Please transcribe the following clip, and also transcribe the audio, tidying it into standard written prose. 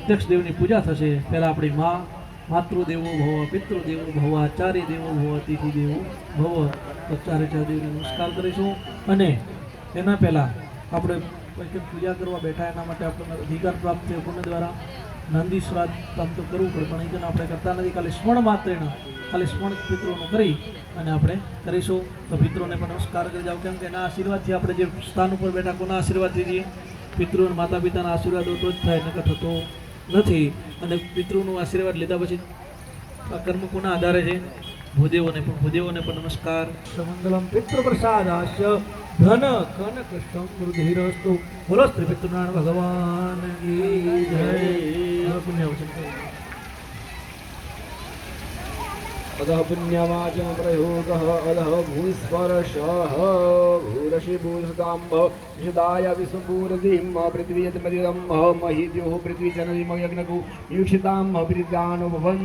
પ્રત્યક્ષ દેવની પૂજા થશે। પહેલાં આપણી મા માતૃદેવો ભવ, પિતૃદેવો ભવ, આચાર્ય દેવો ભવ, અતિથિ દેવો ભવ, તો ચારે ચાર દેવને નમસ્કાર કરીશું। અને એના પહેલાં આપણે પૂજા કરવા બેઠા એના માટે આપણને અધિકાર પ્રાપ્ત થયો પુણ્ય દ્વારા નંદી શ્રાદ્ધ કામ તો કરવું પડે, પણ એ આપણે કરતા નથી। ખાલી સ્મરણ માત્રેણ ખાલી સ્મરણ પિતૃનું કરી અને આપણે કરીશું। તો પિતૃને પણ નમસ્કાર કરી જાઓ, કેમ કે એના આશીર્વાદથી આપણે જે સ્થાન ઉપર બેઠા કોના આશીર્વાદથી છીએ? પિતૃ માતા પિતાના આશીર્વાદ તો જ થાય, નકર થતો નથી। અને પિતૃનું આશીર્વાદ લીધા પછી આ કર્મ કોના આધારે છે? ભૂદેવોને પણ નમસ્કાર। મંગલમ પિતૃ પ્રસાદાસ્ય ધન કનક સમૃદ્ધિરસ્તુ। બોલો શ્રી પિતૃનારાયણ ભગવાન કી જય। પુણ્યવચન अधः पुण्यवाचन प्रयोगः अधः भूस्पर्शः भूरशि भूसदाम्भ विशदाय विश्वपूर्तिम् पृथ्वी यत्मदिदम्भ महीद्योः पृथ्वी जननिमयज्ञकु युक्षिताम्भ प्रीतानुभवन्